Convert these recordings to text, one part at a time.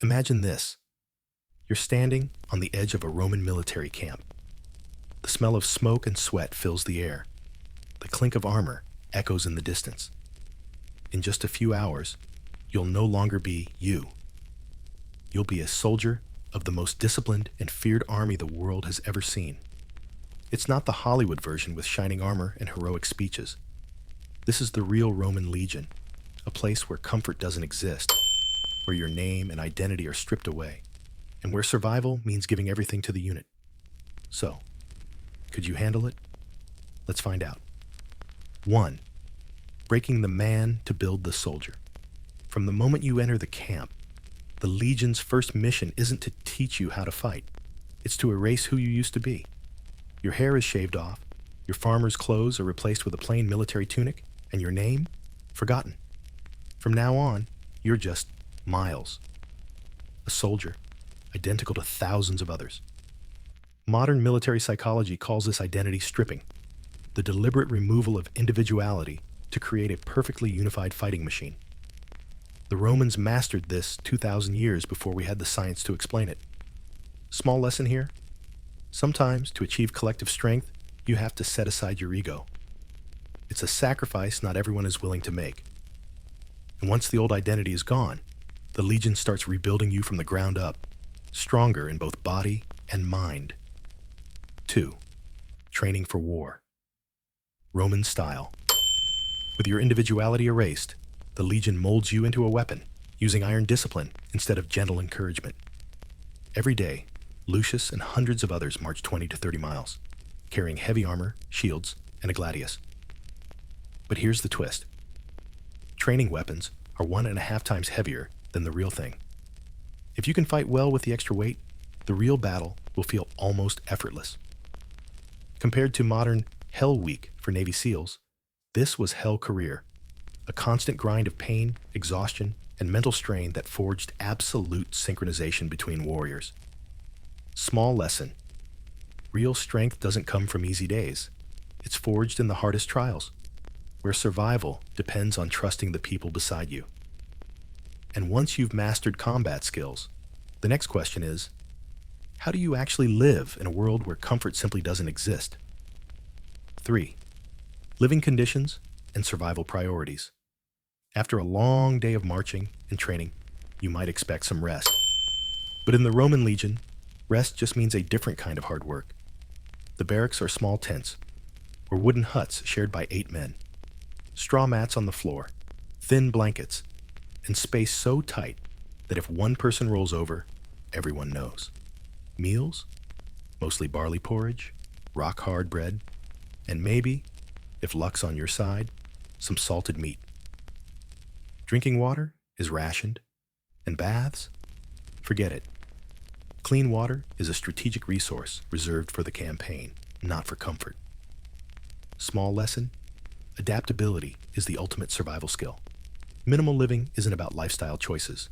Imagine this. You're standing on the edge of a Roman military camp. The smell of smoke and sweat fills the air. The clink of armor echoes in the distance. In just a few hours, you'll no longer be you. You'll be a soldier of the most disciplined and feared army the world has ever seen. It's not the Hollywood version with shining armor and heroic speeches. This is the real Roman legion, a place where comfort doesn't exist, where your name and identity are stripped away, and where survival means giving everything to the unit. So, could you handle it? Let's find out. 1. Breaking the man to build the soldier. From the moment you enter the camp, the Legion's first mission isn't to teach you how to fight. It's to erase who you used to be. Your hair is shaved off, your farmer's clothes are replaced with a plain military tunic, and your name? Forgotten. From now on, you're just Miles. A soldier, identical to thousands of others. Modern military psychology calls this identity stripping, the deliberate removal of individuality to create a perfectly unified fighting machine. The Romans mastered this 2,000 years before we had the science to explain it. Small lesson here. Sometimes, to achieve collective strength, you have to set aside your ego. It's a sacrifice not everyone is willing to make. And once the old identity is gone, the Legion starts rebuilding you from the ground up, stronger in both body and mind. 2. Training for war. Roman style. With your individuality erased, the Legion molds you into a weapon, using iron discipline instead of gentle encouragement. Every day, Lucius and hundreds of others march 20 to 30 miles, carrying heavy armor, shields, and a gladius. But here's the twist. Training weapons are 1.5 times heavier than the real thing. If you can fight well with the extra weight, the real battle will feel almost effortless. Compared to modern Hell Week for Navy SEALs, this was Hell Career, a constant grind of pain, exhaustion, and mental strain that forged absolute synchronization between warriors. Small lesson. Real strength doesn't come from easy days. It's forged in the hardest trials, where survival depends on trusting the people beside you. And once you've mastered combat skills, the next question is, how do you actually live in a world where comfort simply doesn't exist? 3. Living conditions and survival priorities. After a long day of marching and training, you might expect some rest. But in the Roman Legion, rest just means a different kind of hard work. The barracks are small tents, or wooden huts shared by 8 men. Straw mats on the floor, thin blankets, and space so tight that if one person rolls over, everyone knows. Meals? Mostly barley porridge, rock-hard bread, and maybe, if luck's on your side, some salted meat. Drinking water is rationed, and baths? Forget it. Clean water is a strategic resource reserved for the campaign, not for comfort. Small lesson: adaptability is the ultimate survival skill. Minimal living isn't about lifestyle choices.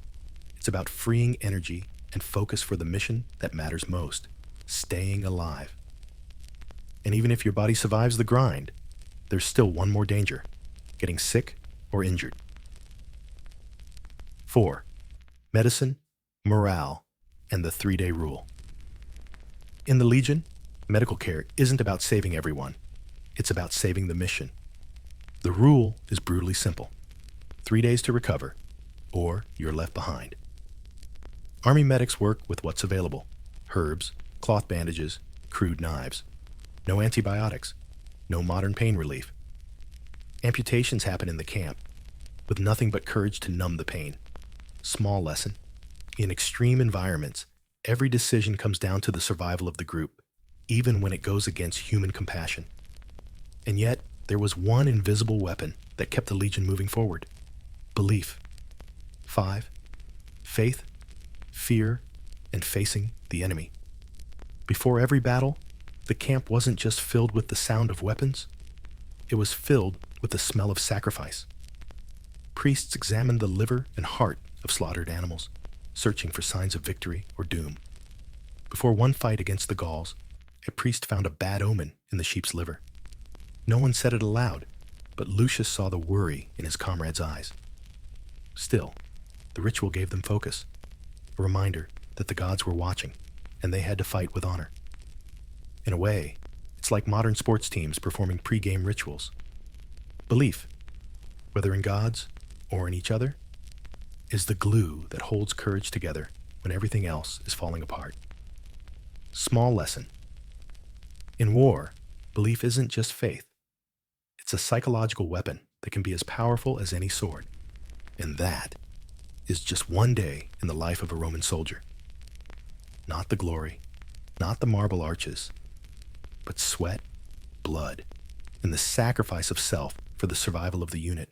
It's about freeing energy and focus for the mission that matters most, staying alive. And even if your body survives the grind, there's still one more danger: getting sick or injured. 4. Medicine, morale, and the 3-day rule. In the Legion, medical care isn't about saving everyone. It's about saving the mission. The rule is brutally simple: 3 days to recover, or you're left behind. Army medics work with what's available: herbs, cloth bandages, crude knives. No antibiotics, no modern pain relief. Amputations happen in the camp, with nothing but courage to numb the pain. Small lesson: in extreme environments, every decision comes down to the survival of the group, even when it goes against human compassion. And yet, there was one invisible weapon that kept the Legion moving forward: belief. 5. Faith, fear, and facing the enemy. Before every battle, the camp wasn't just filled with the sound of weapons, it was filled with the smell of sacrifice. Priests examined the liver and heart of slaughtered animals, searching for signs of victory or doom. Before one fight against the Gauls, a priest found a bad omen in the sheep's liver. No one said it aloud, but Lucius saw the worry in his comrade's eyes. Still, the ritual gave them focus. a reminder that the gods were watching, and they had to fight with honor. In a way, it's like modern sports teams performing pre-game rituals. Belief, whether in gods or in each other, is the glue that holds courage together when everything else is falling apart. Small lesson. In war, belief isn't just faith. It's a psychological weapon that can be as powerful as any sword. And that is just one day in the life of a Roman soldier. Not the glory, not the marble arches, but sweat, blood, and the sacrifice of self for the survival of the unit.